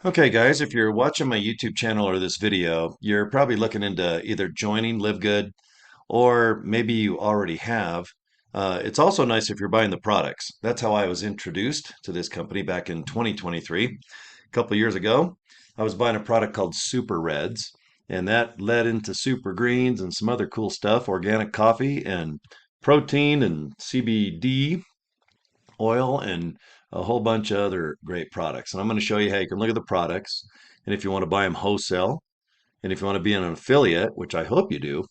Okay, guys, if you're watching my YouTube channel or this video, you're probably looking into either joining LiveGood or maybe you already have. It's also nice if you're buying the products. That's how I was introduced to this company back in 2023. A couple of years ago, I was buying a product called Super Reds, and that led into Super Greens and some other cool stuff, organic coffee and protein and CBD oil and a whole bunch of other great products. And I'm going to show you how you can look at the products. And if you want to buy them wholesale, and if you want to be an affiliate, which I hope you do,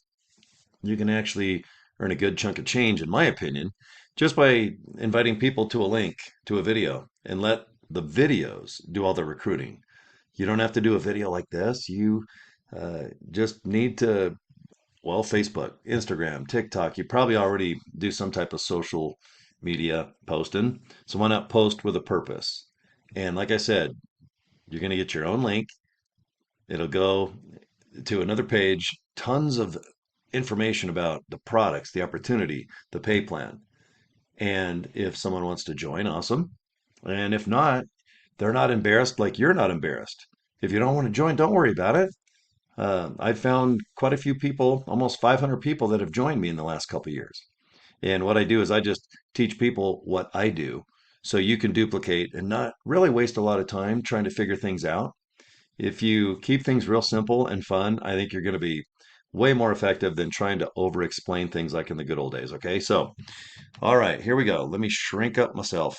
you can actually earn a good chunk of change, in my opinion, just by inviting people to a link to a video and let the videos do all the recruiting. You don't have to do a video like this. You just need to, well, Facebook, Instagram, TikTok. You probably already do some type of social media posting. So why not post with a purpose? And like I said, you're going to get your own link. It'll go to another page, tons of information about the products, the opportunity, the pay plan. And if someone wants to join, awesome. And if not, they're not embarrassed like you're not embarrassed. If you don't want to join, don't worry about it. I've found quite a few people, almost 500 people that have joined me in the last couple of years. And what I do is I just teach people what I do so you can duplicate and not really waste a lot of time trying to figure things out. If you keep things real simple and fun, I think you're going to be way more effective than trying to over explain things like in the good old days. Okay. So, all right, here we go. Let me shrink up myself.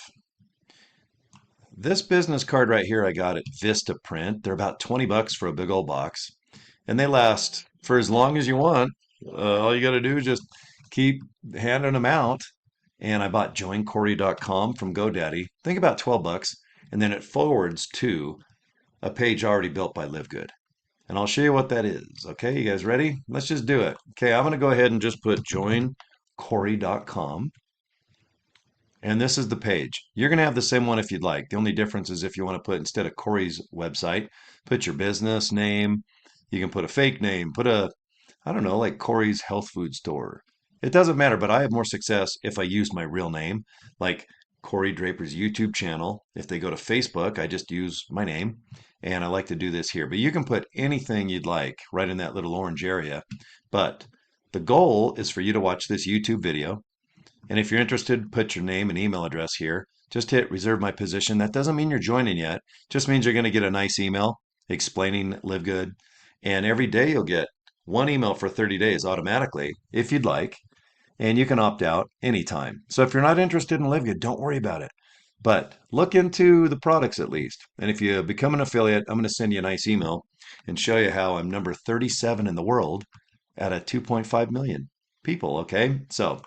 This business card right here, I got at Vista Print. They're about 20 bucks for a big old box, and they last for as long as you want. All you got to do is just keep handing them out. And I bought joincory.com from GoDaddy. Think about 12 bucks, and then it forwards to a page already built by LiveGood. And I'll show you what that is. Okay, you guys ready? Let's just do it. Okay, I'm going to go ahead and just put joincory.com. And this is the page. You're going to have the same one if you'd like. The only difference is if you want to put, instead of Cory's website, put your business name. You can put a fake name, put a, I don't know, like Cory's health food store. It doesn't matter, but I have more success if I use my real name, like Cory Draper's YouTube channel. If they go to Facebook, I just use my name. And I like to do this here. But you can put anything you'd like right in that little orange area. But the goal is for you to watch this YouTube video. And if you're interested, put your name and email address here. Just hit reserve my position. That doesn't mean you're joining yet. Just means you're going to get a nice email explaining LiveGood. And every day you'll get one email for 30 days automatically if you'd like. And you can opt out anytime. So if you're not interested in LiveGood, don't worry about it. But look into the products at least. And if you become an affiliate, I'm going to send you a nice email and show you how I'm number 37 in the world out of 2.5 million people. Okay. So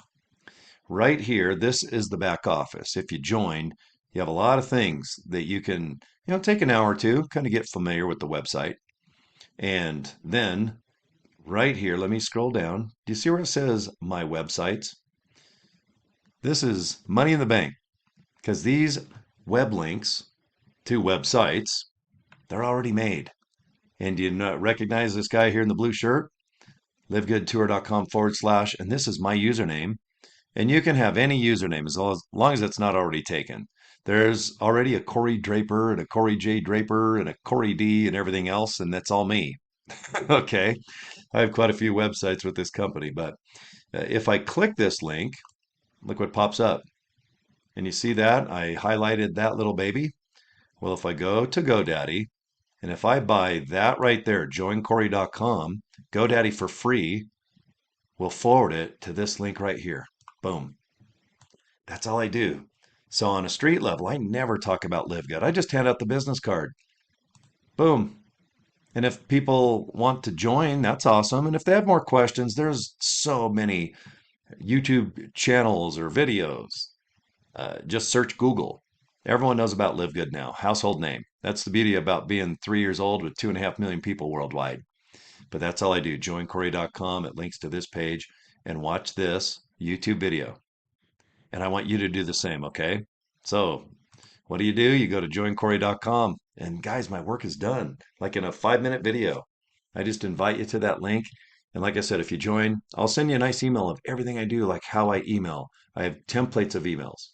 right here, this is the back office. If you join, you have a lot of things that you can, take an hour or two, kind of get familiar with the website. And then right here, let me scroll down. Do you see where it says my websites? This is money in the bank because these web links to websites, they're already made. And do you not recognize this guy here in the blue shirt? livegoodtour.com/, and this is my username. And you can have any username as long as it's not already taken. There's already a Cory Draper and a Cory J. Draper and a Cory D and everything else, and that's all me. Okay. I have quite a few websites with this company, but if I click this link, look what pops up. And you see that? I highlighted that little baby. Well, if I go to GoDaddy, and if I buy that right there, joincory.com, GoDaddy for free will forward it to this link right here. Boom. That's all I do. So on a street level, I never talk about LiveGood. I just hand out the business card. Boom. And if people want to join, that's awesome. And if they have more questions, there's so many YouTube channels or videos. Just search Google. Everyone knows about LiveGood now. Household name. That's the beauty about being 3 years old with 2.5 million people worldwide. But that's all I do. Joincory.com. It links to this page and watch this YouTube video. And I want you to do the same, okay? So what do? You go to joincory.com. And guys, my work is done, like in a 5-minute video. I just invite you to that link. And like I said, if you join, I'll send you a nice email of everything I do, like how I email. I have templates of emails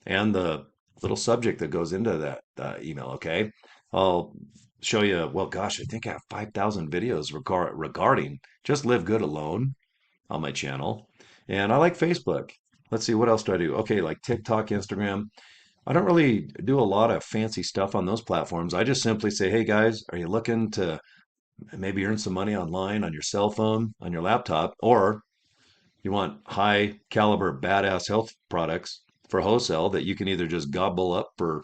and the little subject that goes into that email. Okay. I'll show you, well, gosh, I think I have 5,000 videos regarding just Live Good alone on my channel. And I like Facebook. Let's see, what else do I do? Okay, like TikTok, Instagram. I don't really do a lot of fancy stuff on those platforms. I just simply say, hey guys, are you looking to maybe earn some money online on your cell phone, on your laptop, or you want high caliber, badass health products for wholesale that you can either just gobble up for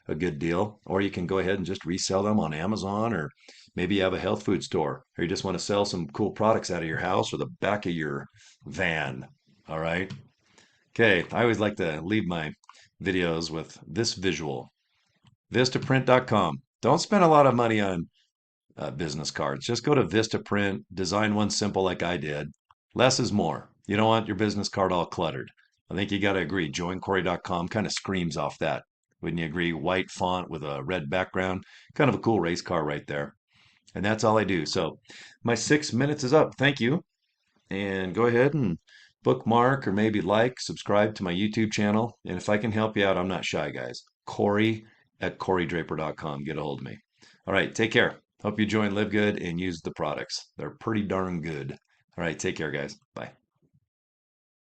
a good deal, or you can go ahead and just resell them on Amazon, or maybe you have a health food store, or you just want to sell some cool products out of your house or the back of your van. All right. Okay. I always like to leave my videos with this visual. Vistaprint.com. Don't spend a lot of money on business cards. Just go to Vistaprint, design one simple like I did. Less is more. You don't want your business card all cluttered. I think you got to agree. Joincory.com kind of screams off that. Wouldn't you agree? White font with a red background. Kind of a cool race car right there. And that's all I do. So my 6 minutes is up. Thank you. And go ahead and bookmark or maybe like, subscribe to my YouTube channel. And if I can help you out, I'm not shy, guys. Cory at CoryDraper.com. Get a hold of me. All right, take care. Hope you join Live Good and use the products. They're pretty darn good. All right, take care, guys. Bye.